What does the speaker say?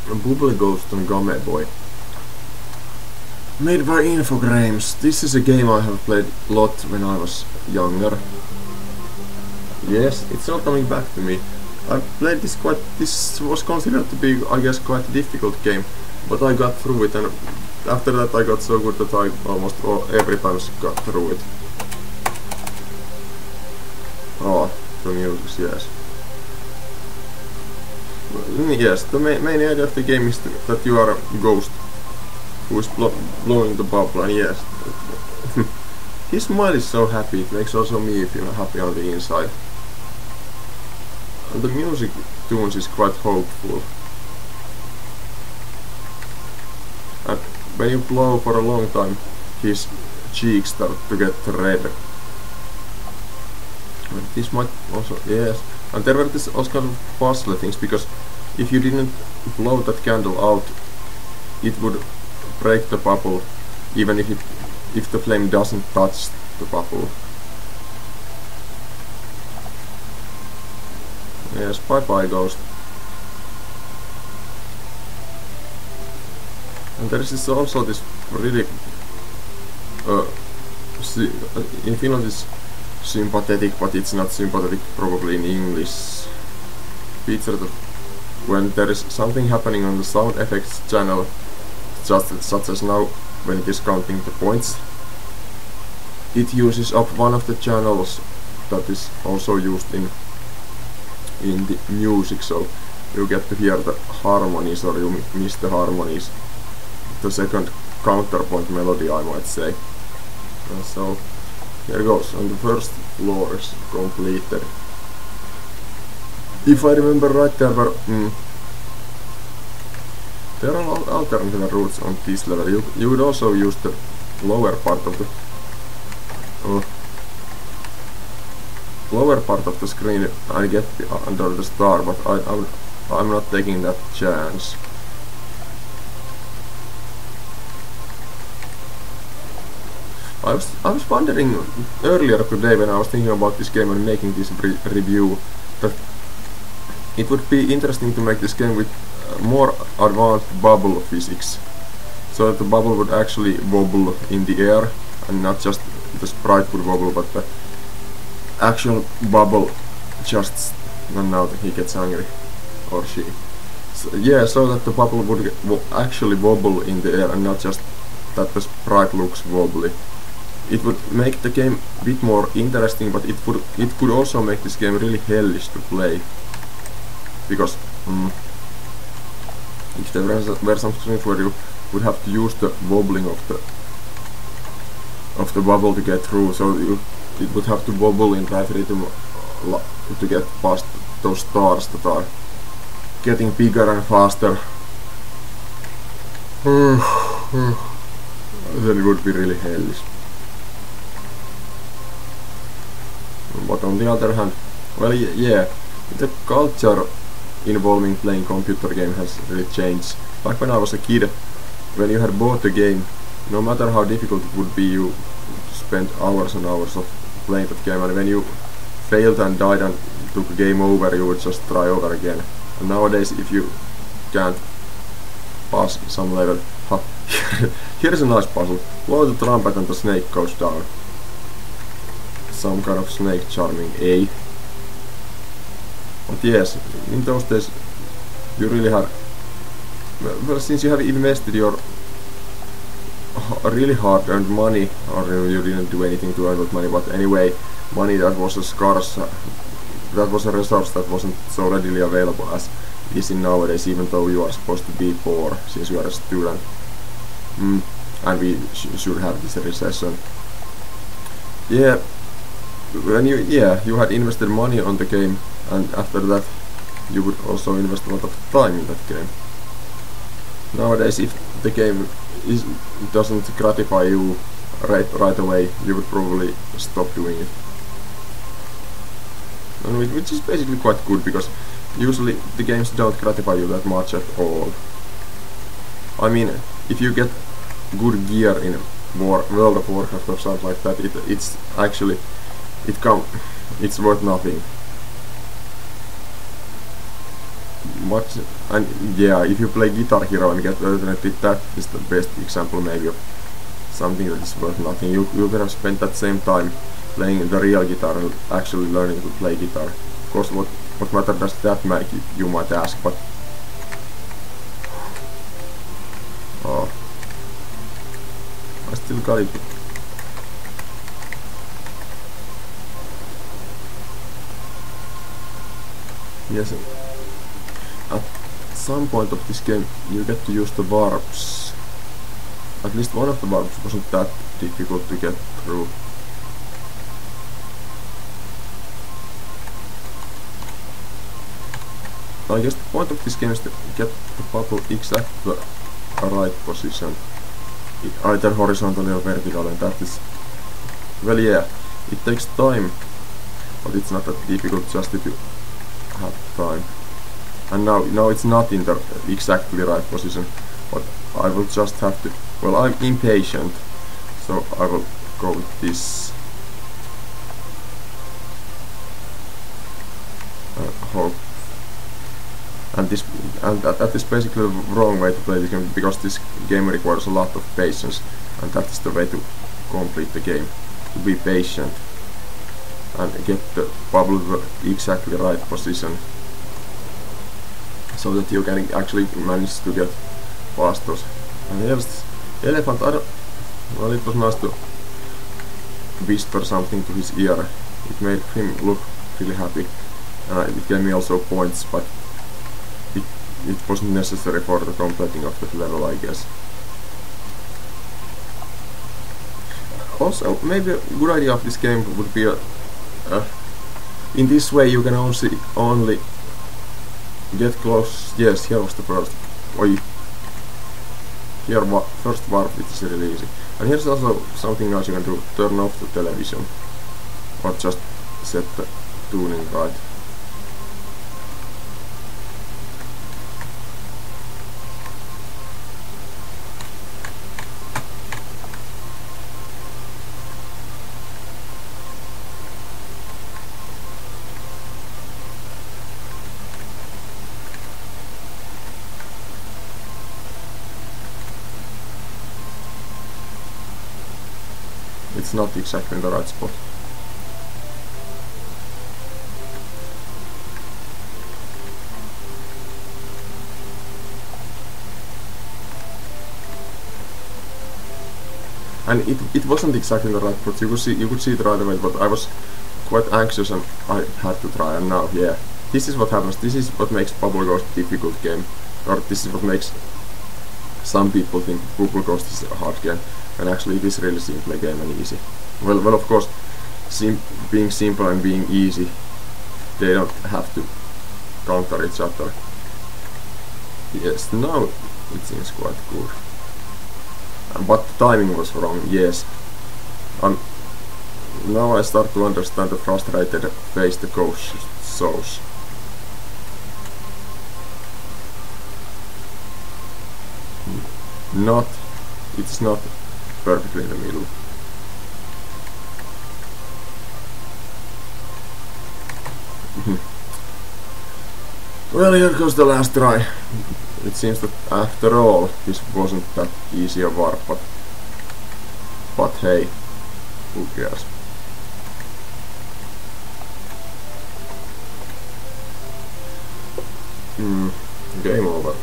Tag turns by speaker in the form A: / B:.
A: Bubble Ghost and Game Boy. Made by Infogrames. This is a game I have played a lot when I was younger. Yes, it's all coming back to me. I played this this was considered to be, I guess, quite a difficult game, but I got through it, and after that I got so good that I almost every time got through it. Oh, the music, yes. Yes, the main idea of the game is that you are a ghost who is blowing the bubble, and yes, his smile is so happy, it makes also me feel happy on the inside. And the music tunes is quite hopeful. And when you blow for a long time, his cheeks start to get red. And this might also, yes. And there were this also kind of puzzle things, because if you didn't blow that candle out, it would break the bubble, even if the flame doesn't touch the bubble. Yes, bye ghost. And there is also this really in Finland it's sympathetic, but it's not sympathetic probably in English. Feature that when there is something happening on the sound effects channel, such as now when it is counting the points, it uses up one of the channels that is also used in the music, so you get to hear the harmonies, or you miss the harmonies. The second counterpoint melody, I might say. So here goes, and the first floor is completed. If I remember right, there are alternative routes on this level. You would also use the lower part of the screen and get under the star, but I'm not taking that chance. I was wondering earlier today when I was thinking about this game and making this review, that it would be interesting to make this game with more advanced bubble physics, so that the bubble would actually wobble in the air and not just the sprite would wobble, but the actual bubble just, and now he gets angry, or she. So, yeah, so that the bubble would actually wobble in the air and not just that the sprite looks wobbly. It would make the game a bit more interesting, but it could also make this game really hellish to play, because if there were some screens where you would have to use the wobbling of the bubble to get through, so it would have to wobble in right rhythm to get past those stars that are getting bigger and faster. Then it would be really hellish. But on the other hand, well, yeah, the culture involving playing computer game has really changed. Back when I was a kid, when you had bought the game, no matter how difficult it would be, you spent hours and hours of playing that game, and when you failed and died and took game over, you would just try over again. And nowadays, if you can't pass some level, here's a nice puzzle. Blow the trumpet and the snake goes down. Some kind of snake charming, eh? But yes, in those days you really had, well, since you have invested your really hard earned money, or you didn't do anything to earn that money, but anyway, money that was a scarce, that was a resource that wasn't so readily available as is in nowadays, even though you are supposed to be poor since you are a student. And we should have this recession. Yeah, when you had invested money on the game, and after that you would also invest a lot of time in that game. Nowadays, if the game doesn't gratify you right away, you would probably stop doing it. And which is basically quite good, because usually the games don't gratify you that much at all. I mean, if you get good gear in World of Warcraft or something like that, it's actually it's worth nothing. much, and yeah, if you play Guitar Hero and get alternate, that is the best example maybe of something that is worth nothing. You could have spent that same time playing the real guitar and actually learning to play guitar. Of course, what matter does that make, you might ask, but oh, I still got it. Yes, at some point of this game you get to use the warps. At least one of the warps wasn't that difficult to get through. I guess the point of this game is to get the bubble exact the right position, either horizontally or vertically, and that is, well, yeah, it takes time, but it's not that difficult just if you have time. And now it's not in the exactly right position, but I will just have to, well, I'm impatient, so I will go with this hope. And that is basically the wrong way to play this game, because this game requires a lot of patience, and that is the way to complete the game, to be patient and get the bubble the exactly right position, so that you can actually manage to get past those. And here's the elephant. Well, it was nice to whisper something to his ear. It made him look really happy. It gave me also points, but it wasn't necessary for the completing of that level, I guess. Also, maybe a good idea of this game would be in this way you can only get close. Yes, here was the first. Oi. Here first warp, which is really easy. And here's also something else you can do: turn off the television, or just set the tuning right. It's not exactly in the right spot. And it wasn't exactly in the right spot. You could see it right away, but I was quite anxious and I had to try. And now, yeah, this is what happens. This is what makes Bubble Ghost a difficult game, or this is what makes some people think Bubble Ghost is a hard game. And actually it is really simple game and easy. Well, of course, being simple and being easy, they don't have to counter each other. Yes, now it seems quite good. But the timing was wrong, yes. Now I start to understand the frustrated face the ghost shows. It's not perfectly in the middle. Well, here goes the last try. It seems that after all this wasn't that easy a warp, but hey, who cares? Game over.